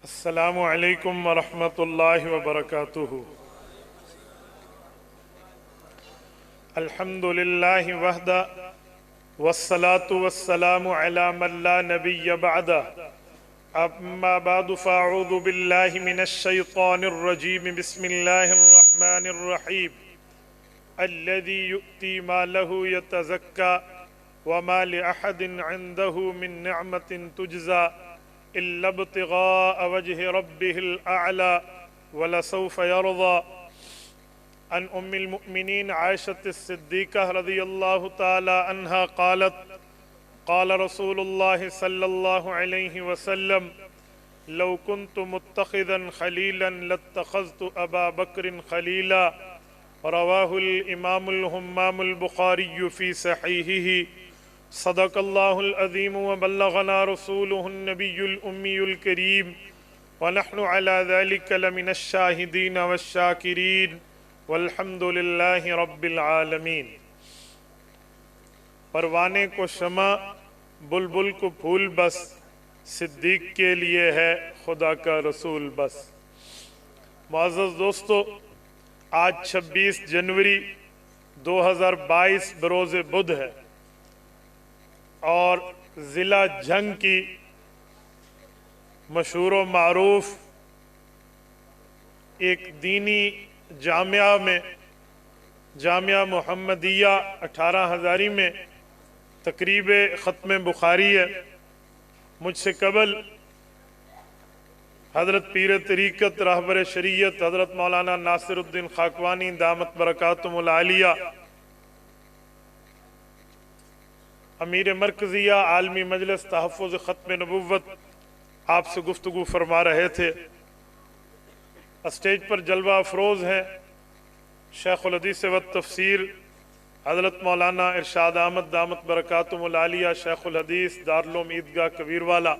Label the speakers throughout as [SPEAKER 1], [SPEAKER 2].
[SPEAKER 1] السلام علیکم ورحمۃ اللہ وبرکاتہ۔ الحمد للہ وحدہ والصلاة والسلام علی من لا نبی بعدہ، اما بعد فاعوذ باللہ من الشیطان الرجیم، بسم اللہ الرحمن الرحیم۔ الذی یؤتی مالہ یتزکی وما لأحد عنده من نعمت تجزی إلا ابتغاء وجه ربه الأعلى ولسوف يرضى۔ عن أم المؤمنين عائشة الصديقة رضي الله تعالى عنها قالت: قال رسول الله صلى الله عليه وسلم: لو كنت متخذا خليلا لاتخذت أبا بكر خليلا۔ رواه الإمام الهمام البخاري في صحيحه۔ صدق اللہ العظیم وبلغنا رسولہ النبی الأمی الکریم ونحن على ذلك لمن الشاہدین والشاکرین والحمد للہ رب العالمین۔ پروانے کو شمع بلبل کو پھول بس، صدیق کے لیے ہے خدا کا رسول بس۔ معزز دوستو، آج 26 جنوری 2022 بروز بدھ ہے اور ضلع جھنگ کی مشہور و معروف ایک دینی جامعہ میں، جامعہ محمدیہ 18 ہزاری میں تقریب ختم بخاری ہے۔ مجھ سے قبل حضرت پیر طریقت رہبر شریعت حضرت مولانا ناصر الدین خاکوانی دامت برکاتہم العالیہ، امیر مرکزیہ عالمی مجلس تحفظ ختم نبوت، آپ سے گفتگو فرما رہے تھے۔ اسٹیج پر جلوہ افروز ہیں شیخ الحدیث و تفسیر حضرت مولانا ارشاد احمد دامت برکاتہم العالیہ، شیخ الحدیث دارالعلوم عیدگاہ کبیر والا۔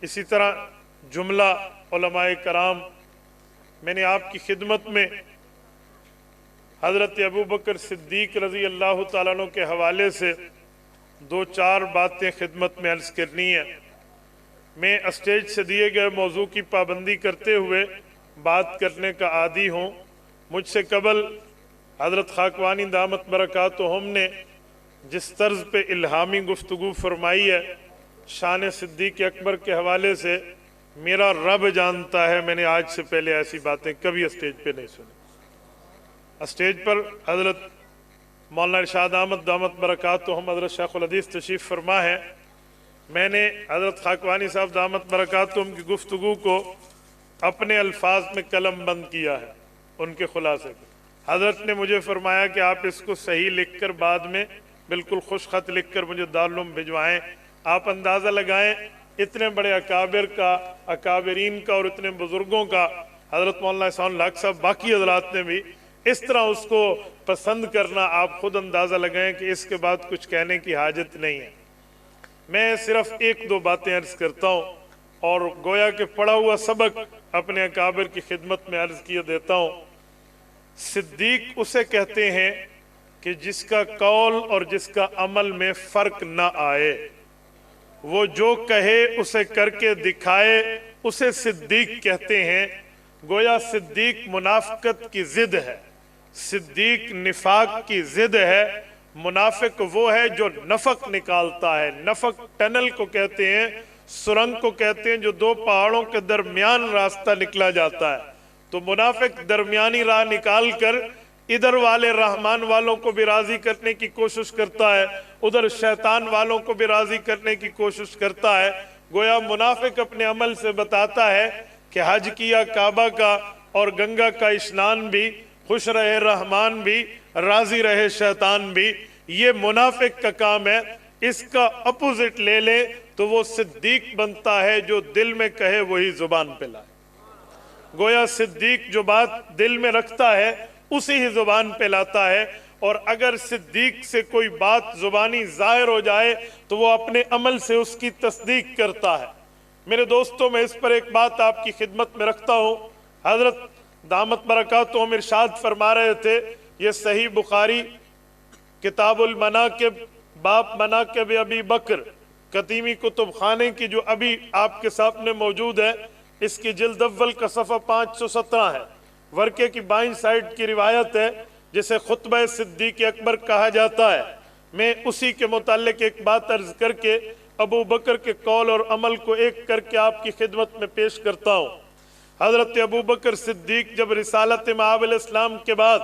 [SPEAKER 1] اسی طرح جملہ علماء کرام، میں نے آپ کی خدمت میں حضرت ابو بکر صدیق رضی اللہ تعالیٰ عنہ کے حوالے سے 2-4 باتیں خدمت میں عرض کرنی ہیں۔ میں اسٹیج سے دیے گئے موضوع کی پابندی کرتے ہوئے بات کرنے کا عادی ہوں۔ مجھ سے قبل حضرت خاکوانی دامت برکاتہم نے جس طرز پہ الہامی گفتگو فرمائی ہے شان صدیق اکبر کے حوالے سے، میرا رب جانتا ہے میں نے آج سے پہلے ایسی باتیں کبھی اسٹیج پہ نہیں سنی۔ اسٹیج پر حضرت مولانا ارشاد احمد دامت برکاتہم حضرت شیخ الحدیث تشریف فرما ہے۔ میں نے حضرت خاکوانی صاحب دامت برکاتہم کی گفتگو کو اپنے الفاظ میں قلم بند کیا ہے، ان کے خلاصے کو۔ حضرت نے مجھے فرمایا کہ آپ اس کو صحیح لکھ کر بعد میں بالکل خوش خط لکھ کر مجھے دارالعلوم بھجوائیں۔ آپ اندازہ لگائیں اتنے بڑے اکابر کا، اکابرین کا اور اتنے بزرگوں کا، حضرت مولانا احسان الحق صاحب باقی حضرات نے بھی اس طرح اس کو پسند کرنا، آپ خود اندازہ لگائیں کہ اس کے بعد کچھ کہنے کی حاجت نہیں ہے۔ میں صرف 1-2 باتیں عرض کرتا ہوں اور گویا کہ پڑھا ہوا سبق اپنے اکابر کی خدمت میں عرض کیے دیتا ہوں۔ صدیق اسے کہتے ہیں کہ جس کا قول اور جس کا عمل میں فرق نہ آئے، وہ جو کہے اسے کر کے دکھائے، اسے صدیق کہتے ہیں۔ گویا صدیق منافقت کی ضد ہے، صدیق نفاق کی ضد ہے۔ منافق وہ ہے جو نفق نکالتا ہے، نفق ٹنل کو کہتے ہیں، سرنگ کو کہتے ہیں جو 2 پہاڑوں کے درمیان راستہ نکلا جاتا ہے۔ تو منافق درمیانی راہ نکال کر ادھر والے رحمان والوں کو بھی راضی کرنے کی کوشش کرتا ہے، ادھر شیطان والوں کو بھی راضی کرنے کی کوشش کرتا ہے۔ گویا منافق اپنے عمل سے بتاتا ہے کہ حج کیا کعبہ کا اور گنگا کا اشنان بھی، خوش رہے رحمان بھی، راضی رہے شیطان بھی، یہ منافق کا کام ہے۔ اس کا اپوزٹ لے لیں تو وہ صدیق بنتا ہے جو دل میں کہے وہی زبان پہ لائے۔ گویا صدیق جو بات دل میں رکھتا ہے اسی ہی زبان پہ لاتا ہے، اور اگر صدیق سے کوئی بات زبانی ظاہر ہو جائے تو وہ اپنے عمل سے اس کی تصدیق کرتا ہے۔ میرے دوستوں، میں اس پر ایک بات آپ کی خدمت میں رکھتا ہوں۔ حضرت دامت برکاتہم ارشاد فرما رہے تھے، یہ صحیح بخاری کتاب المناقب باب مناقب ابی بکر قدیمی کتب خانے کی جو ابھی آپ کے سامنے موجود ہے، اس کی جلد اول کا صفحہ 517 ہے۔ ورقے کی بائیں سائیڈ کی روایت ہے جسے خطبہ صدیق اکبر کہا جاتا ہے۔ میں اسی کے متعلق ایک بات عرض کر کے ابو بکر کے قول اور عمل کو ایک کر کے آپ کی خدمت میں پیش کرتا ہوں۔ حضرت ابو بکر صدیق جب رسالت مآب الاسلام کے بعد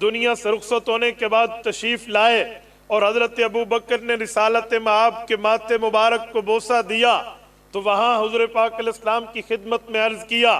[SPEAKER 1] دنیا سے رخصت ہونے کے بعد تشریف لائے اور حضرت ابو بکر نے رسالت مآب کے ماتھے مبارک کو بوسہ دیا تو وہاں حضور پاک علیہ السلام کی خدمت میں عرض کیا،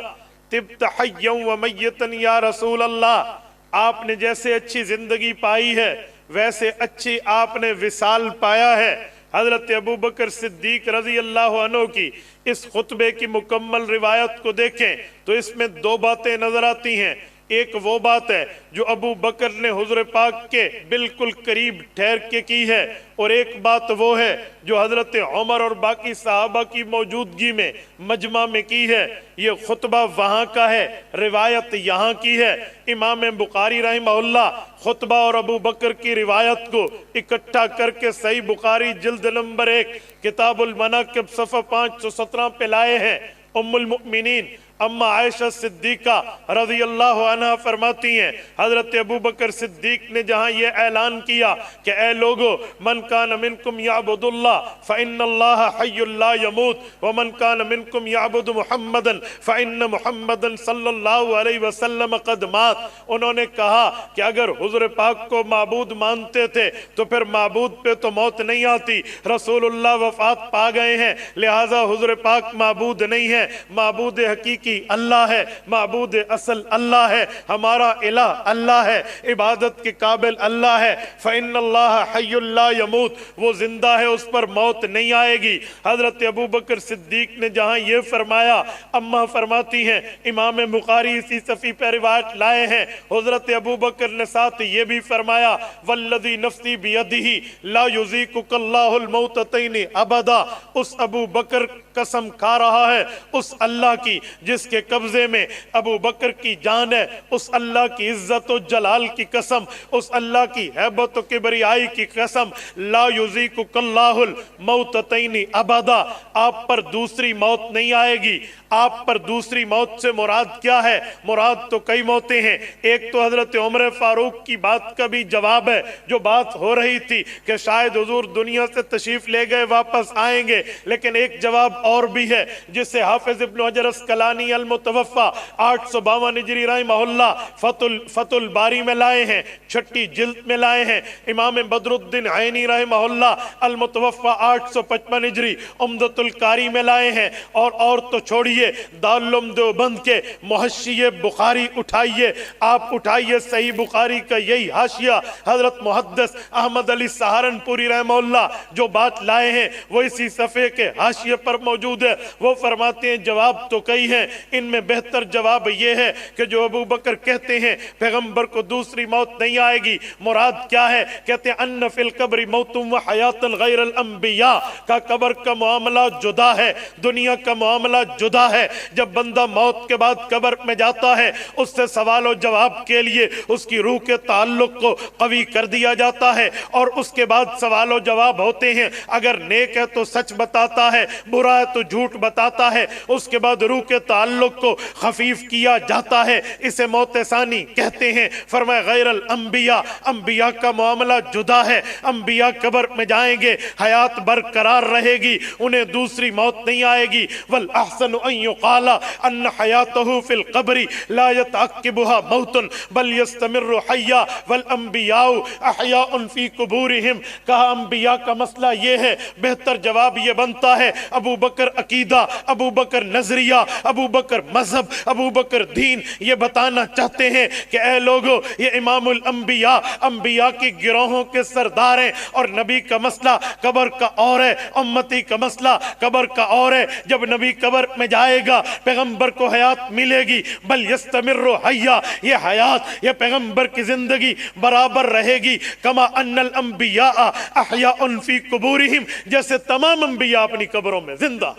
[SPEAKER 1] طبت حیا و میتا یا رسول اللہ، آپ نے جیسے اچھی زندگی پائی ہے ویسے اچھی آپ نے وصال پایا ہے۔ حضرت ابو بکر صدیق رضی اللہ عنہ کی اس خطبے کی مکمل روایت کو دیکھیں تو اس میں دو باتیں نظر آتی ہیں۔ ایک وہ بات ہے جو ابو بکر نے حضور پاک کے بالکل قریب ٹھہر کے کی ہے، اور ایک بات وہ ہے جو حضرت عمر اور باقی صحابہ کی موجودگی میں مجمع میں کی ہے۔ یہ خطبہ وہاں کا ہے، روایت یہاں کی ہے۔ امام بخاری رحمہ اللہ خطبہ اور ابو بکر کی روایت کو اکٹھا کر کے صحیح بخاری جلد نمبر 1 کتاب المناقب صفحہ 517 پہ لائے ہیں۔ ام المؤمنین اما عائشہ صدیقہ رضی اللہ عنہ فرماتی ہیں، حضرت ابو بکر صدیق نے جہاں یہ اعلان کیا کہ اے لوگو، من کان منکم یعبد اللہ فإن اللہ حی لا یموت ومن کان منکم یعبد محمدا فإن محمدا صلی اللہ علیہ وسلم قد مات، انہوں نے کہا کہ اگر حضور پاک کو معبود مانتے تھے تو پھر معبود پہ تو موت نہیں آتی، رسول اللہ وفات پا گئے ہیں، لہٰذا حضور پاک معبود نہیں ہے، معبود حقیقی اللہ ہے، معبود اصل اللہ ہے، ہمارا الہ اللہ ہے، عبادت کے قابل اللہ ہے۔ فإن اللہ حی لا یموت، وہ زندہ ہے، اس پر موت نہیں آئے گی۔ حضرت ابو بکر صدیق نے جہاں یہ فرمایا، اماں فرماتی ہیں، امام بخاری اسی صفحے پہ روایت لائے ہیں، حضرت ابو بکر نے ساتھ یہ بھی فرمایا، والذی نفسی بیدہ لا یذیقک اللہ الموتتین ابدا، اس ابو بکر قسم کھا رہا ہے اس اللہ کی جس کے قبضے میں ابو بکر کی جان ہے، اس اللہ کی عزت و جلال کی قسم، اس اللہ کی ہیبت و کبریائی کی قسم، لا یذیقک اللہ الموتتین ابدا، آپ پر دوسری موت نہیں آئے گی۔ آپ پر دوسری موت سے مراد کیا ہے؟ مراد تو کئی موتیں ہیں۔ ایک تو حضرت عمر فاروق کی بات کا بھی جواب ہے، جو بات ہو رہی تھی کہ شاید حضور دنیا سے تشریف لے گئے واپس آئیں گے، لیکن ایک جواب اور بھی ہے جسے حافظ ابن حجر اسقلانی المتوفا 852 ہجری رحمہ اللہ فتح الباری میں لائے ہیں، 6 جلد میں لائے ہیں۔ امام بدر الدین عینی رحمہ اللہ المتوفا 855 ہجری عمدۃ القاری میں لائے ہیں، اور تو چھوڑیے دارالعلوم دیوبند کے محشی بخاری اٹھائیے، آپ اٹھائیے صحیح بخاری کا یہی حاشیہ حضرت محدث احمد علی سہارنپوری رحمہ اللہ جو بات لائے ہیں وہ اسی صفحے کے حاشیے پر موجود ہے۔ وہ فرماتے ہیں جواب تو کئی ہیں، ان میں بہتر جواب یہ ہے کہ جو ابو بکر کہتے ہیں پیغمبر کو دوسری موت نہیں آئے گی، مراد کیا ہے؟ کہتے ہیں ان فی القبر موت و حیات غیر الانبیاء، کا قبر کا معاملہ جدا ہے، دنیا کا معاملہ جدا ہے۔ جب بندہ موت کے بعد قبر میں جاتا ہے اس سے سوال و جواب کے لیے اس کی روح کے تعلق کو قوی کر دیا جاتا ہے، اور اس کے بعد سوال و جواب ہوتے ہیں، اگر نیک ہے تو سچ بتاتا ہے، برا ہے تو جھوٹ بتاتا ہے، اس کے بعد روح کے تعلق کو خفیف کیا جاتا ہے، اسے موت ثانی کہتے ہیں۔ فرمایا غیر الانبیاء، انبیاء کا معاملہ جدا ہے، انبیاء قبر میں جائیں گے، حیات برقرار رہے گی، انہیں دوسری موت نہیں آئے گی۔ والاحسن ان يقال ان حیاته فی القبر لا يتعقبها موت بل يستمر حیا والانبیاء احیاء فی قبورهم، کہا انبیاء کا مسئلہ یہ ہے، بہتر جواب یہ بنتا ہے ابو بکر عقیدہ، ابو بکر نظریہ، ابو بکر مذہب، ابو بکر دین یہ بتانا چاہتے ہیں کہ اے لوگو یہ امام الانبیاء، انبیاء کی گروہوں کے سردار ہیں، اور نبی کا مسئلہ قبر کا اور ہے، امتی کا مسئلہ قبر کا اور ہے۔ جب نبی قبر میں جائے گا پیغمبر کو حیات ملے گی، بل یستمر حیا، یہ حیات یہ پیغمبر کی زندگی برابر رہے گی، کما ان الانبیاء احیاء فی قبورہم، جیسے تمام انبیاء اپنی قبروں میں زندہ۔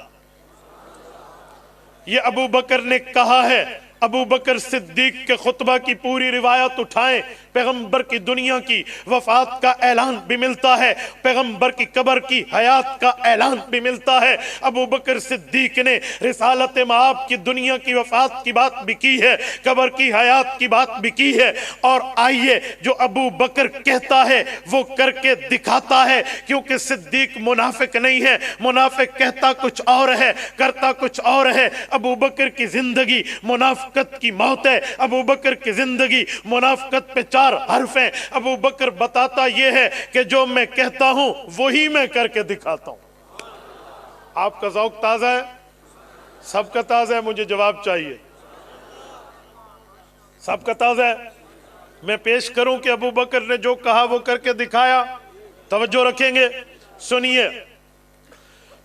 [SPEAKER 1] یہ ابو بکر نے کہا ہے، ابو بکر صدیق کے خطبہ کی پوری روایت اٹھائیں، پیغمبر کی دنیا کی وفات کا اعلان بھی ملتا ہے، پیغمبر کی قبر کی حیات کا اعلان بھی ملتا ہے۔ ابو بکر صدیق نے رسالت مآب کی دنیا کی وفات کی بات بھی کی ہے، قبر کی حیات کی بات بھی کی ہے، اور آئیے جو ابو بکر کہتا ہے وہ کر کے دکھاتا ہے، کیونکہ صدیق منافق نہیں ہے، منافق کہتا کچھ اور ہے کرتا کچھ اور ہے۔ ابو بکر کی زندگی منافقت کی موت ہے، ابو بکر کی زندگی منافقت پہ 4 حرف ہیں۔ ابو بکر بتاتا یہ ہے کہ جو میں کہتا ہوں وہی میں کر کے دکھاتا ہوں۔ آپ کا ذوق تازہ ہے؟ سب کا تازہ ہے؟ مجھے جواب چاہیے، سب کا تازہ ہے؟ میں پیش کروں کہ ابو بکر نے جو کہا وہ کر کے دکھایا؟ توجہ رکھیں گے، سنیے۔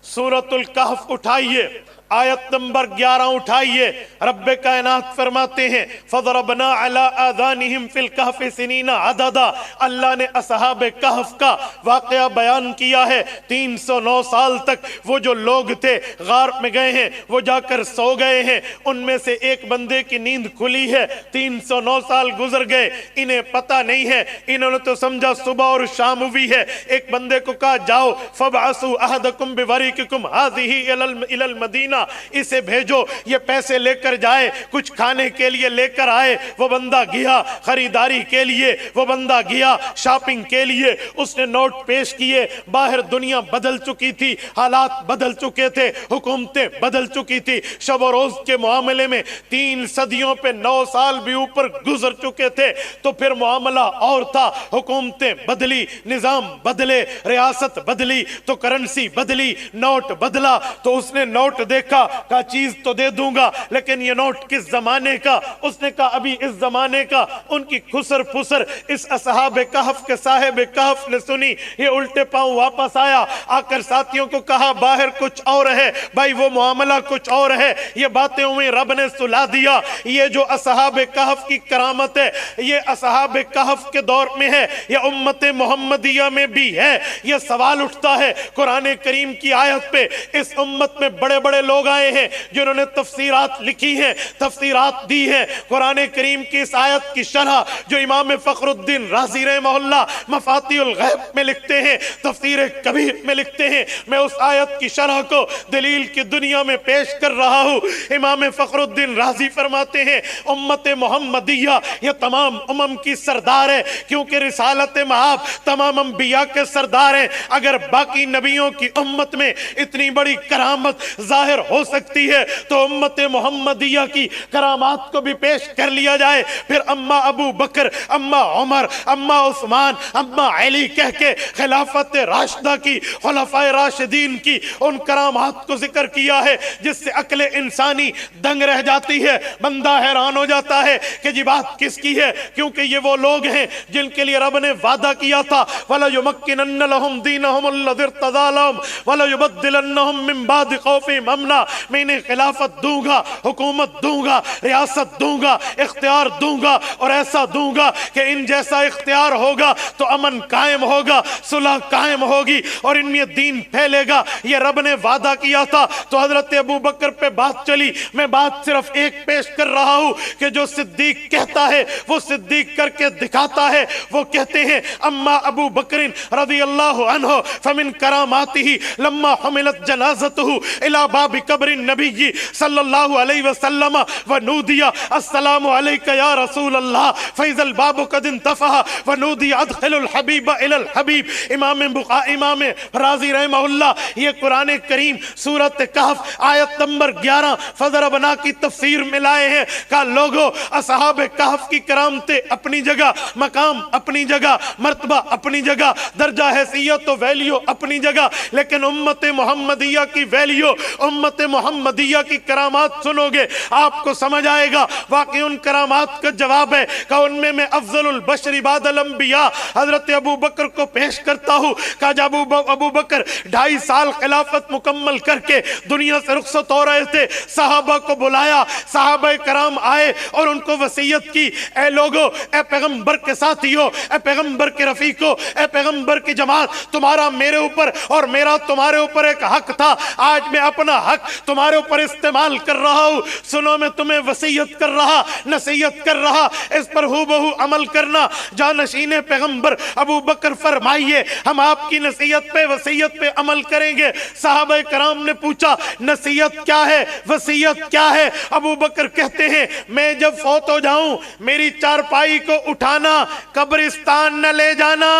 [SPEAKER 1] سورۃ الکہف اٹھائیے، آیت نمبر 11 اٹھائیے۔ رب کائنات فرماتے ہیں فَضَرَبْنَا عَلَىٰ آذَانِهِمْ فِي الْكَهْفِ سِنِينَ عَدَدًا۔ اللہ نے اصحاب کہف کا واقعہ بیان کیا ہے۔ 309 سال تک وہ جو لوگ تھے غار میں گئے ہیں، وہ جا کر سو گئے ہیں۔ ان میں سے ایک بندے کی نیند کھلی ہے، 309 سال گزر گئے، انہیں پتہ نہیں ہے، انہوں نے تو سمجھا صبح اور شام ہوئی ہے۔ ایک بندے کو کہا جاؤ فَبْعَثُوا أَحَدَكُمْ بِوَرِقِكُمْ هَذِهِ إِلَى الْمَدِينَةِ، اسے بھیجو یہ پیسے لے کر جائے، کچھ کھانے کے لیے لے کر آئے۔ وہ بندہ گیا خریداری کے لیے، وہ بندہ گیا شاپنگ کے لیے، اس نے نوٹ پیش کیے۔ باہر دنیا بدل چکی تھی، حالات بدل چکے تھے، حکومتیں بدل چکی تھی، شب و روز کے معاملے میں 3 صدیوں پہ 9 سال بھی اوپر گزر چکے تھے، تو پھر معاملہ اور تھا۔ حکومتیں بدلی، نظام بدلے، ریاست بدلی تو کرنسی بدلی، نوٹ بدلا، تو اس نے نوٹ دیکھا، کہا چیز تو دے دوں گا لیکن یہ نوٹ کس زمانے کا؟ اس نے کہا ابھی اس زمانے کا۔ ان کی خسر پھسر اس اصحاب کہف کے صاحب کہف نے سنی، یہ الٹے پاؤں واپس آیا، آ کر ساتھیوں کو کہا باہر کچھ اور ہے، بھائی وہ معاملہ کچھ اور ہے، یہ باتیں ہوئیں، رب نے سلا دیا۔ یہ جو اصحاب کہف کی کرامت ہے، یہ اصحاب کہف کے دور میں ہے، یہ امت محمدیہ میں بھی ہے۔ یہ سوال اٹھتا ہے قرآن کریم کی آیت پہ، اس امت میں بڑے بڑے لوگ آئے ہیں جنہوں نے تفسیرات لکھی ہیں، تفسیرات دی ہیں۔ قرآن کریم کی اس آیت کی شرح جو امام فخر الدین رازی رحمہ اللہ مفاتیح الغیب میں لکھتے ہیں، تفسیر کبیر میں لکھتے ہیں، میں اس آیت کی شرح کو دلیل کی دنیا میں پیش کر رہا ہوں۔ امام فخر الدین رازی فرماتے ہیں امت محمدیہ یہ تمام امم کی سردار ہے، کیونکہ رسالت مآب تمام انبیاء کے سردار ہیں۔ اگر باقی نبیوں کی امت میں اتنی بڑی کرامت ظاہر ہو سکتی ہے تو امت محمدیہ کی کرامات کو بھی پیش کر لیا جائے۔ پھر اما ابو بکر، اما عمر، اما عثمان، اما علی کہہ کے خلافت راشدہ کی، خلفائے راشدین کی ان کرامات کو ذکر کیا ہے جس سے عقل انسانی دنگ رہ جاتی ہے۔ بندہ حیران ہو جاتا ہے کہ جی بات کس کی ہے، کیونکہ یہ وہ لوگ ہیں جن کے لیے رب نے وعدہ کیا تھا وَلَيُمَكِّنَنَّ لَهُمْ دِينَهُمُ الَّذِي ارْتَضَىٰ لَهُمْ وَلَيُبَدِّلَنَّهُمْ مِن بَعْدِ خَوْفِهِمْ أَمْنًا، میں انہیں خلافت دوں گا، حکومت دوں گا، ریاست دوں گا، اختیار دوں گا، اور ایسا دوں گا کہ ان جیسا اختیار ہوگا تو امن قائم ہوگا، صلح قائم ہوگی، اور ان میں دین پھیلے گا۔ یہ رب نے وعدہ کیا تھا۔ تو حضرت ابو بکر پہ بات چلی، میں بات صرف ایک پیش کر رہا ہوں کہ جو صدیق کہتا ہے وہ صدیق کر کے دکھاتا ہے۔ وہ کہتے ہیں اما ابو بکر رضی اللہ عنہ فمن کراماته لما حملت جنازته الى باب قبر النبی صلی اللہ علیہ وسلم ونودی السلام علیک یا رسول اللہ فاذا الباب قد انتفع ونودی ادخل الحبیب الى الحبیب۔ امام رازی رحمہ اللہ یہ قرآن کریم سورۃ کہف آیت نمبر 11 فضربنا کی تفسیر میں لائے ہیں۔ کہا لوگو اصحاب کہف کی کرامتیں اپنی جگہ، مقام اپنی جگہ، مرتبہ اپنی جگہ، درجہ حیثیت و ویلیو اپنی جگہ، لیکن امت محمدیہ کی ویلیو، امت محمدیہ کی کرامات سنو گے آپ کو سمجھ آئے گا۔ واقعی ان کرامات کا جواب ہے کہ ان میں افضل البشر بعد الانبیاء حضرت ابو بکر کو پیش کرتا ہوں۔ کہا جب ابو بکر 2.5 سال خلافت مکمل کر کے دنیا سے رخصت ہو رہے تھے، صحابہ کو بلایا، صحابہ کرام آئے اور ان کو وصیت کی، اے لوگو، اے پیغمبر کے ساتھیو، اے پیغمبر کے رفیقو، اے پیغمبر کی جماعت، تمہارا میرے اوپر اور میرا تمہارے اوپر ایک حق تھا، آج میں اپنا حق
[SPEAKER 2] حق تمہارے اوپر استعمال کر رہا ہوں، سنو میں تمہیں وصیت کر رہا، نصیحت کر رہا، اس پر ہو بہو عمل کرنا۔ جانشین پیغمبر ابو بکر فرمائیے ہم آپ کی نصیحت پہ وصیت پہ عمل کریں گے۔ صحابہ کرام نے پوچھا نصیحت کیا ہے، وصیت کیا ہے؟ ابو بکر کہتے ہیں میں جب فوت ہو جاؤں میری چارپائی کو اٹھانا، قبرستان نہ لے جانا،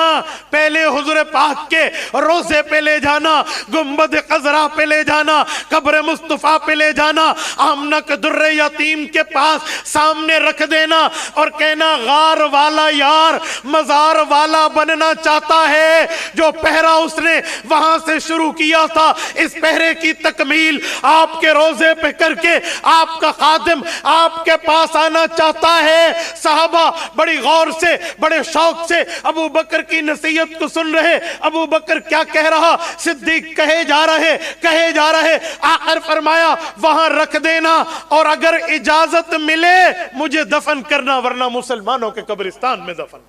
[SPEAKER 2] پہلے حضور پاک کے روضے پہ لے جانا، گنبد خضرا پہ لے جانا، قبر مصطفیٰ پہ لے جانا، آمنہ کے در یتیم کے پاس سامنے رکھ دینا اور کہنا غار والا یار مزار والا بننا چاہتا ہے، جو پہرا اس نے وہاں سے شروع کیا تھا اس پہرے کی تکمیل آپ کے روضے پہ کر کے آپ کا خادم آپ کے پاس آنا چاہتا ہے۔ صحابہ بڑی غور سے بڑے شوق سے ابو بکر کی نصیحت کو سن رہے۔ ابو بکر کیا کہہ رہا؟ صدیق کہے جا رہے آخر فرمایا وہاں رکھ دینا اور اگر اجازت ملے مجھے دفن کرنا، ورنہ مسلمانوں کے قبرستان میں دفن۔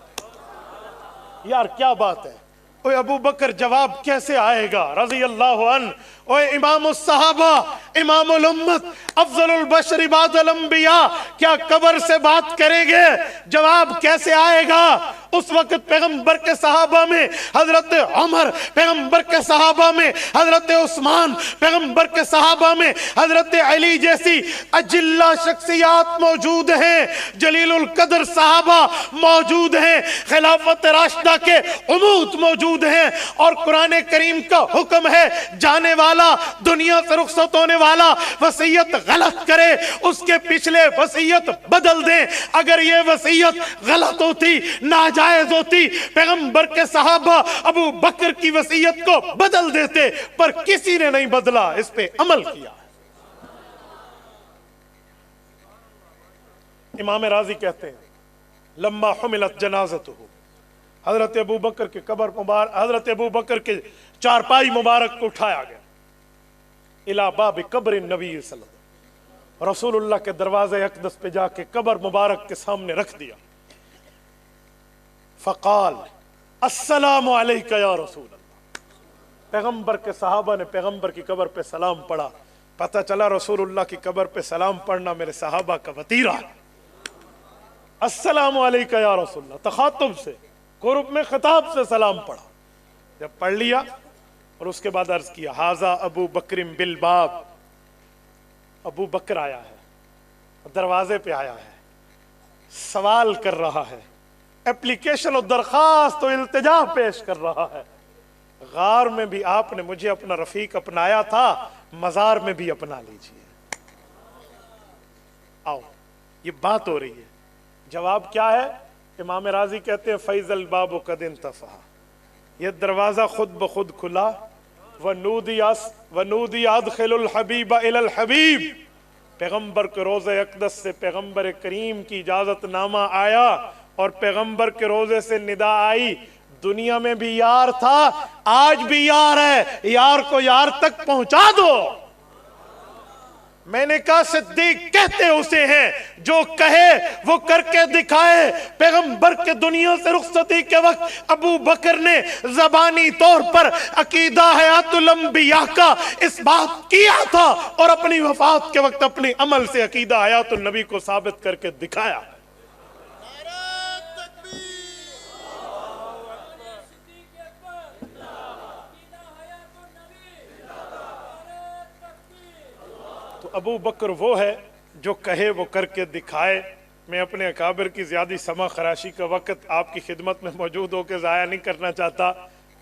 [SPEAKER 2] یار کیا بات ہے! اوے ابو بکر جواب کیسے آئے گا رضی اللہ عنہ؟ اوے امام الصحابہ، امام الامت، افضل البشر بعد الانبیاء کیا قبر سے بات کریں گے؟ جواب کیسے آئے گا؟ اس وقت پیغمبر کے صحابہ میں حضرت عمر، پیغمبر کے صحابہ میں حضرت عثمان، پیغمبر کے صحابہ میں حضرت علی جیسی اجلہ شخصیات موجود ہیں، جلیل القدر صحابہ موجود ہیں، خلافت راشدہ کے عمود موجود ہیں، اور قرآن کریم کا حکم ہے جانے والا دنیا سے رخصت ہونے والا وصیت غلط کرے اس کے پچھلے وصیت بدل دیں۔ اگر یہ وصیت غلط ہوتی، ناجائز ہوتی، پیغمبر کے صحابہ ابو بکر کی وصیت کو بدل دیتے، پر کسی نے نہیں بدلا، اس پہ عمل کیا۔ امام راضی کہتے ہیں لما حملت جنازتہ، حضرت ابو بکر کے قبر مبارک، حضرت ابو بکر کے چارپائی مبارک کو اٹھایا گیا الی باب قبر النبی صلی اللہ علیہ وسلم، رسول اللہ کے دروازے اقدس پہ جا کے قبر مبارک کے سامنے رکھ دیا۔ فقال السلام علیک یا رسول اللہ، پیغمبر کے صحابہ نے پیغمبر کی قبر پہ سلام پڑھا۔ پتہ چلا رسول اللہ کی قبر پہ سلام پڑھنا میرے صحابہ کا وطیرہ ہے۔ السلام علیک یا رسول اللہ، تخاطب سے، قرب میں خطاب سے سلام پڑھا۔ جب پڑھ لیا اور اس کے بعد عرض کیا ھذا ابو بکر بالباب، ابو بکر آیا ہے، دروازے پہ آیا ہے، سوال کر رہا ہے، اپلیکیشن و درخواست و التجا پیش کر رہا ہے۔ غار میں بھی آپ نے مجھے اپنا رفیق اپنایا تھا، مزار میں بھی اپنا لیجئے۔ آؤ، یہ بات ہو رہی ہے۔ جواب کیا ہے؟ امام راضی کہتے ہیں فیض الباب قد انتفع، یہ دروازہ خود بخود کھلا، ونودی ادخل الحبیب الی الحبیب، پیغمبر کے روضہ اقدس سے پیغمبر کریم کی اجازت نامہ آیا اور پیغمبر کے روضے سے ندا آئی، دنیا میں بھی یار تھا آج بھی یار ہے، یار کو یار تک پہنچا دو۔ میں نے کہا صدیق کہتے اسے ہیں جو کہے وہ کر کے دکھائے۔ پیغمبر کے دنیا سے رخصتی کے وقت ابو بکر نے زبانی طور پر عقیدہ حیات الانبیاء کا اس بات کیا تھا اور اپنی وفات کے وقت اپنی عمل سے عقیدہ حیات النبی کو ثابت کر کے دکھایا۔ تو ابو بکر وہ ہے جو کہے وہ کر کے دکھائے۔ میں اپنے اکابر کی زیادہ سما خراشی کا وقت آپ کی خدمت میں موجود ہو کے ضائع نہیں کرنا چاہتا،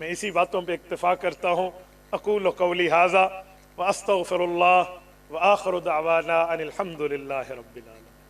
[SPEAKER 2] میں اسی باتوں پہ اکتفا کرتا ہوں۔ اقول قولی ھذا واستغفر اللہ وآخر دعوانا ان الحمد للہ رب العالمین۔